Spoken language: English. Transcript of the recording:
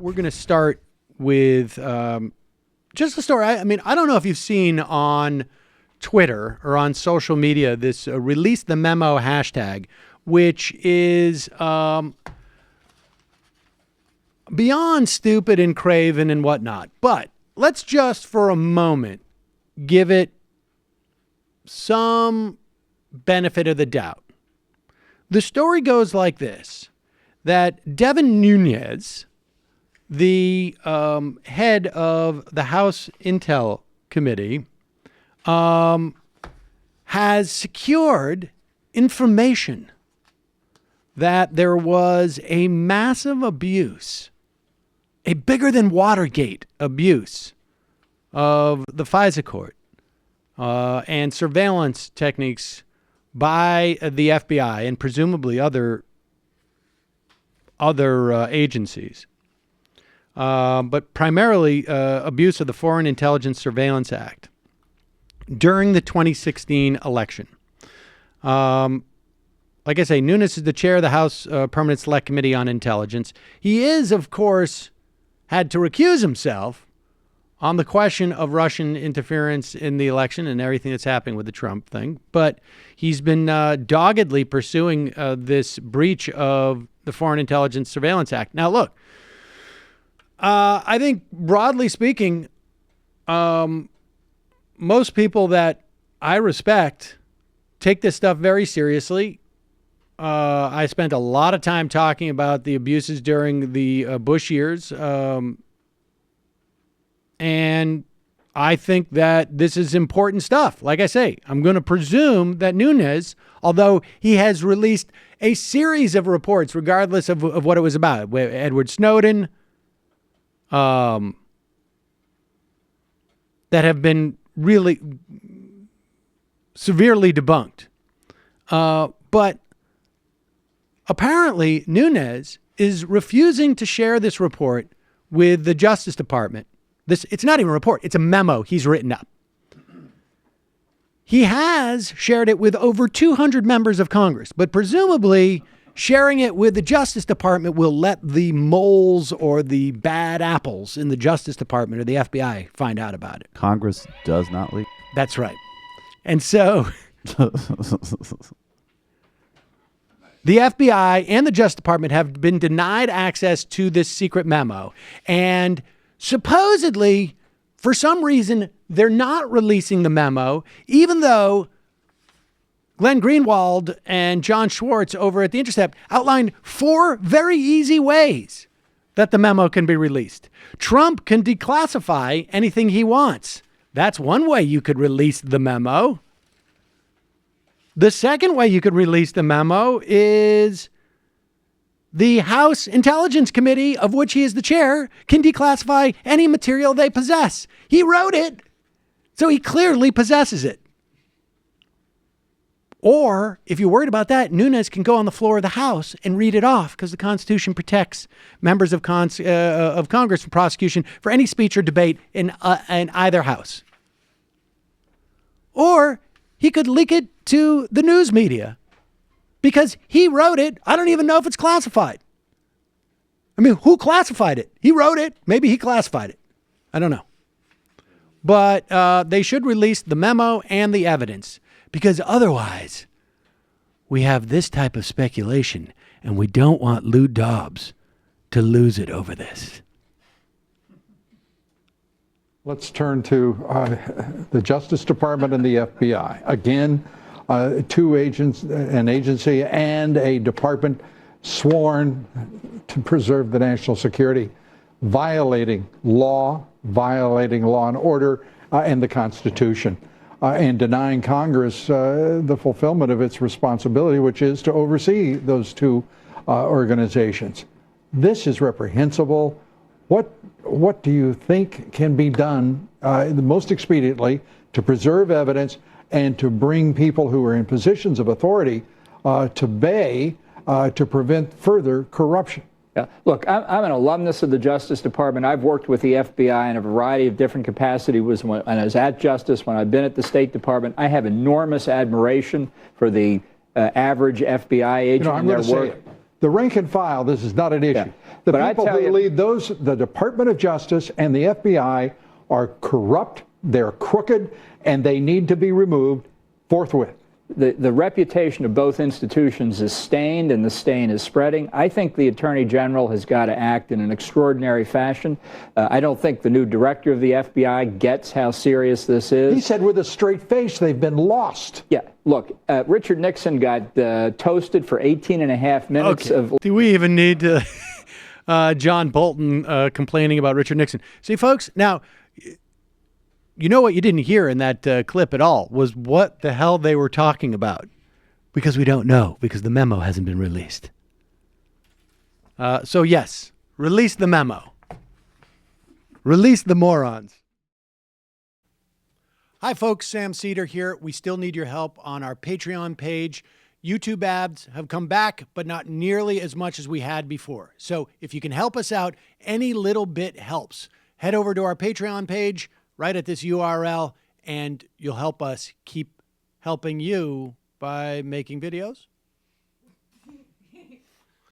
We're going to start with just a story. I mean, I don't know if you've seen on Twitter or on social media this release the memo hashtag, which is beyond stupid and craven and whatnot. But let's just for a moment give it some benefit of the doubt. The story goes like this, that Devin Nunes, the head of the House Intel Committee, has secured information that there was a massive abuse, a bigger than Watergate abuse of the FISA court and surveillance techniques by the FBI and presumably other agencies. But primarily abuse of the Foreign Intelligence Surveillance Act during the 2016 election. Like I say, Nunes is the chair of the House Permanent Select Committee on Intelligence. He is, of course, had to recuse himself on the question of Russian interference in the election and everything that's happening with the Trump thing. But he's been doggedly pursuing this breach of the Foreign Intelligence Surveillance Act. Now, look, I think broadly speaking, most people that I respect take this stuff very seriously. I spent a lot of time talking about the abuses during the Bush years. And I think that this is important stuff. Like I say, I'm going to presume that Nunes, although he has released a series of reports, regardless of what it was about, Edward Snowden, that have been really severely debunked. But apparently Nunes is refusing to share this report with the Justice Department. It's not even a report. It's a memo he's written up. He has shared it with over 200 members of Congress, but presumably sharing it with the Justice Department will let the moles or the bad apples in the Justice Department or the FBI find out about it. Congress does not leak. That's right. And so the FBI and the Justice Department have been denied access to this secret memo. And supposedly, for some reason, they're not releasing the memo, even though Glenn Greenwald and John Schwartz over at The Intercept outlined 4 very easy ways that the memo can be released. Trump can declassify anything he wants. That's one way you could release the memo. The second way you could release the memo is the House Intelligence Committee, of which he is the chair, can declassify any material they possess. He wrote it, so he clearly possesses it. Or, if you're worried about that, Nunes can go on the floor of the House and read it off, because the Constitution protects members of Congress from prosecution for any speech or debate in either House. Or he could leak it to the news media, because he wrote it. I don't even know if it's classified. I mean, who classified it? He wrote it. Maybe he classified it. I don't know. But they should release the memo and the evidence, because otherwise we have this type of speculation, and we don't want Lou Dobbs to lose it over this. Let's turn to the Justice Department and the FBI. Again, 2 agents, an agency and a department sworn to preserve the national security, violating law and order and the Constitution, and denying Congress the fulfillment of its responsibility, which is to oversee those 2 organizations. This is reprehensible. What do you think can be done the most expediently to preserve evidence and to bring people who are in positions of authority to bay to prevent further corruption? Yeah. Look, I'm an alumnus of the Justice Department. I've worked with the FBI in a variety of different capacities when I was at Justice, when I've been at the State Department. I have enormous admiration for the average FBI agent and their work. The rank and file, this is not an issue. Yeah. The But I people tell who you- lead the Department of Justice and the FBI are corrupt, they're crooked, and they need to be removed forthwith. The reputation of both institutions is stained, and the stain is spreading. I think the Attorney General has got to act in an extraordinary fashion. I don't think the new director of the FBI gets how serious this is. He said with a straight face they've been lost. Yeah, look, Richard Nixon got toasted for 18 and a half minutes of... Do we even need to, John Bolton complaining about Richard Nixon? See, folks, now, you know what you didn't hear in that clip at all was what the hell they were talking about. Because we don't know, because the memo hasn't been released. So yes, release the memo. Release the morons. Hi folks, Sam Seder here. We still need your help on our Patreon page. YouTube ads have come back, but not nearly as much as we had before. So if you can help us out, any little bit helps. Head over to our Patreon page right at this URL, and you'll help us keep helping you by making videos